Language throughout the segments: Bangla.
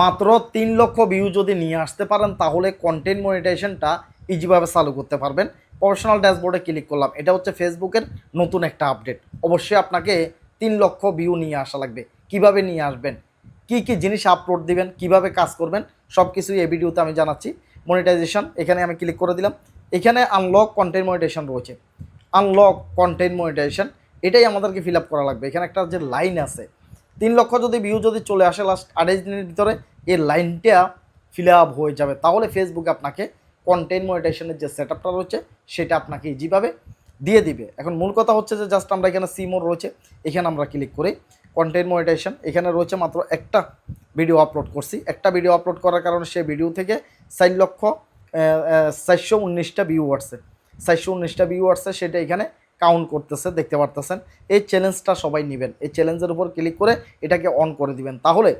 মাত্র 3 লক্ষ ভিউ যদি নিয়ে আসতে পারেন তাহলে কন্টেন্ট মনিটাইজেশনটা ইজিভাবে চালু করতে পারবেন। প্রফেশনাল ড্যাশবোর্ডে ক্লিক করলাম, এটা হচ্ছে ফেসবুকের নতুন একটা আপডেট। অবশ্যই আপনাকে 3 লক্ষ ভিউ নিয়ে আসা লাগবে। কিভাবে নিয়ে আসবেন, কি কি জিনিস আপলোড দিবেন, কিভাবে কাজ করবেন, সব কিছুই এই ভিডিওতে আমি জানাচ্ছি। মনিটাইজেশন এখানে আমি ক্লিক করে দিলাম। এখানে আনলক কন্টেন্ট মনিটাইজেশন রয়েছে। আনলক কন্টেন্ট মনিটাইজেশন এটাই আমাদেরকে ফিল আপ করা লাগবে। এখানে একটা যে লাইন আছে, 3 লক্ষ যদি ভিউ যদি চলে আসে লাস্ট 28 দিনের ভিতরে, এই লাইনটা ফিল আপ হয়ে যাবে। তাহলে ফেসবুক আপনাকে কন্টেন্ট মনিটাইজেশনের যে সেট আপটা রয়েছে সেটা আপনাকে ইজিভাবে দিয়ে দিবে। এখন মূল কথা হচ্ছে যে জাস্ট আমরা এখানে সি মোর রয়েছে, এখানে আমরা ক্লিক করি। কন্টেন্ট মনিটাইজেশন এখানে রয়েছে, মাত্র একটা ভিডিও আপলোড করছি। একটা ভিডিও আপলোড করার কারণে সেই ভিডিও থেকে 4,419টা ভিউ আসছে। 419টা ভিউ আসছে, সেটা এখানে কাউন্ট করতেছে, দেখতে পারতেছেন। এই চ্যালেঞ্জটা সবাই নেবেন, এই চ্যালেঞ্জের উপর ক্লিক করে এটাকে অন করে দিবেন। তাহলে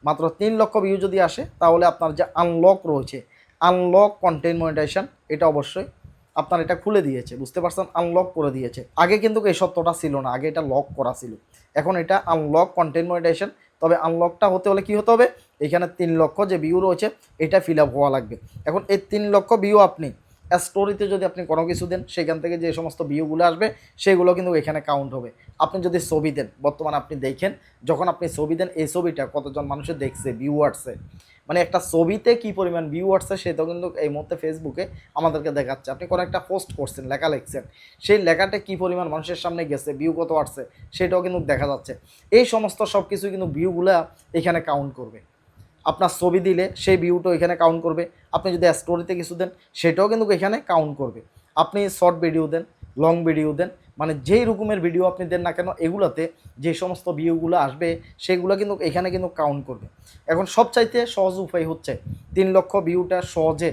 মাত্র 3 লক্ষ ভিউ যদি আসে তাহলে আপনার যে আনলক রয়েছে, আনলক কন্টেন্ট মনিটাইজেশন, এটা অবশ্যই আপনার এটা খুলে দিয়েছে, বুঝতে পারছেন, আনলক করে দিয়েছে। আগে কিন্তু এই সত্যটা ছিল না, আগে এটা লক করা ছিল। এখন এটা আনলক কন্টেন্ট মনিটাইজেশন। তবে আনলকটা হতে হলে কী হতে হবে, এখানে 3 লক্ষ যে ভিউ রয়েছে এটা ফিল আপ হওয়া লাগবে। এখন এই 3 লক্ষ ভিউ আপনি স্টোরিতে যদি আপনি কোনো কিছু দেন, সেখান থেকে যে সমস্ত ভিউগুলো আসবে সেগুলো কিন্তু এখানে কাউন্ট হবে। আপনি যদি ছবি দেন, বর্তমানে আপনি দেখেন যখন আপনি ছবি দেন এই ছবিটা কতজন মানুষের দেখছে, ভিউ আসছে, মানে একটা ছবিতে কী পরিমাণ ভিউ আসছে সেটাও কিন্তু এই মুহূর্তে ফেসবুকে আমাদেরকে দেখাচ্ছে। আপনি কোনো একটা পোস্ট করছেন, লেখা লিখছেন, সেই লেখাটা কী পরিমাণ মানুষের সামনে গেছে, ভিউ কত আসছে সেটাও কিন্তু দেখা যাচ্ছে। এই সমস্ত সব কিছু কিন্তু ভিউগুলো এখানে কাউন্ট করবে। আপনার ছবি দিলে সেই ভিউটাও এখানে কাউন্ট করবে। আপনি যদি স্টোরিতে কিছু দেন সেটাও কিন্তু এখানে কাউন্ট করবে। আপনি শর্ট ভিডিও দেন, লং ভিডিও দেন, মানে যেই রকমের ভিডিও আপনি দেন না কেন, এগুলোতে যে সমস্ত ভিউগুলো আসবে সেগুলো কিন্তু এখানে কিন্তু কাউন্ট করবে। এখন সবচাইতে সহজ উপায় হচ্ছে 3 লক্ষ ভিউটা সহজে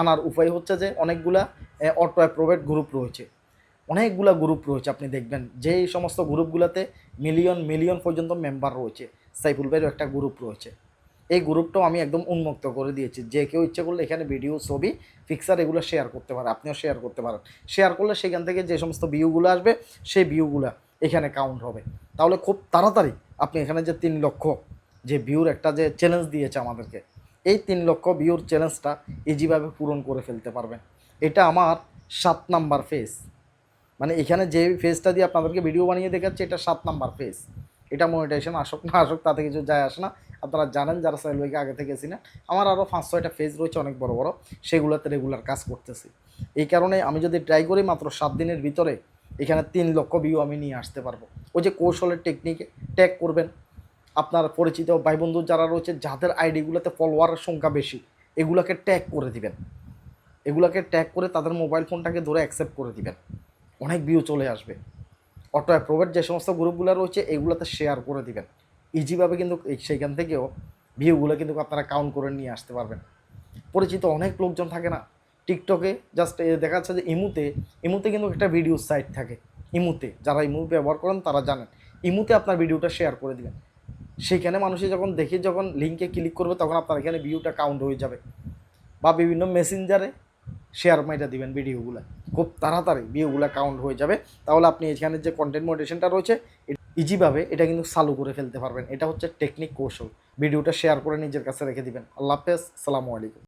আনার উপায় হচ্ছে যে অনেকগুলা অটো অ্যাপ্রুভেড গ্রুপ রয়েছে, অনেকগুলা গ্রুপ রয়েছে। আপনি দেখবেন যেই সমস্ত গ্রুপগুলোতে মিলিয়ন মিলিয়ন পর্যন্ত মেম্বার রয়েছে, সাইফুল ভাইয়েরও একটা গ্রুপ রয়েছে। এই গ্রুপটাও আমি একদম উন্মুক্ত করে দিয়েছি, যে কেউ ইচ্ছে করলে এখানে ভিডিও, ছবি, পিকচার এগুলো শেয়ার করতে পারে। আপনিও শেয়ার করতে পারেন। শেয়ার করলে সেখান থেকে যে সমস্ত ভিউগুলো আসবে সেই ভিউগুলো এখানে কাউন্ট হবে। তাহলে খুব তাড়াতাড়ি আপনি এখানে যে 3 লক্ষ যে ভিউর একটা যে চ্যালেঞ্জ দিয়েছে আমাদেরকে, এই 3 লক্ষ ভিউর চ্যালেঞ্জটা ইজিভাবে পূরণ করে ফেলতে পারবেন। এটা আমার 7 নাম্বার ফেজ, মানে এখানে যে ফেজটা দিয়ে আপনাদেরকে ভিডিও বানিয়ে দেখাচ্ছে এটা 7 নাম্বার ফেজ। এটা মনিটাইজেশন আসুক না আসুক তাতে কিছু যায় আসে না। আপনারা জানেন যারা সাইল ভাইকে আগে থেকে চিনেন, আমার আরও 5-6টা ফেজ রয়েছে অনেক বড় বড়, সেগুলোতে রেগুলার কাজ করতেছি। এই কারণে আমি যদি ট্রাই করি মাত্র 7 দিনের ভিতরে এখানে 3 লক্ষ ভিউ আমি নিয়ে আসতে পারবো। ওই যে কৌশলের টেকনিকে ট্যাগ করবেন, আপনার পরিচিত ভাই বন্ধু যারা রয়েছে যাদের আইডিগুলোতে ফলোয়ারের সংখ্যা বেশি, এগুলোকে ট্যাগ করে দিবেন। এগুলোকে ট্যাগ করে তাদের মোবাইল ফোনটাকে ধরে অ্যাকসেপ্ট করে দিবেন, অনেক ভিউ চলে আসবে। অটো অ্যাপ্রুভেড যে সমস্ত গ্রুপগুলো রয়েছে এগুলোতে শেয়ার করে দিবেন। ইজিভাবে কিন্তু সেইখান থেকেও ভিউগুলো কিন্তু আপনারা কাউন্ট করে নিয়ে আসতে পারবেন। পরিচিত অনেক লোকজন থাকে না টিকটকে, জাস্ট দেখা যাচ্ছে যে ইমুতে কিন্তু একটা ভিডিও সাইট থাকে। ইমুতে যারা ইমু ব্যবহার করেন তারা জানেন, ইমুতে আপনার ভিডিওটা শেয়ার করে দিবেন। সেইখানে মানুষে যখন দেখে, যখন লিঙ্কে ক্লিক করবে তখন আপনার এখানে ভিউটা কাউন্ট হয়ে যাবে। বা বিভিন্ন মেসেঞ্জারে শেয়ার মাইটা দিবেন ভিডিওগুলো, খুব তাড়াতাড়ি ভিউগুলো কাউন্ট হয়ে যাবে। তাহলে আপনি এখানে যে কন্টেন্ট মনিটাইজেশনটা রয়েছে ইজিভাবে এটা কিন্তু চালু করে ফেলতে পারবেন। এটা হচ্ছে টেকনিক, কৌশল। ভিডিওটা শেয়ার করে নিজের কাছে রেখে দিবেন। আল্লাহ হাফেজ, আসসালামু আলাইকুম।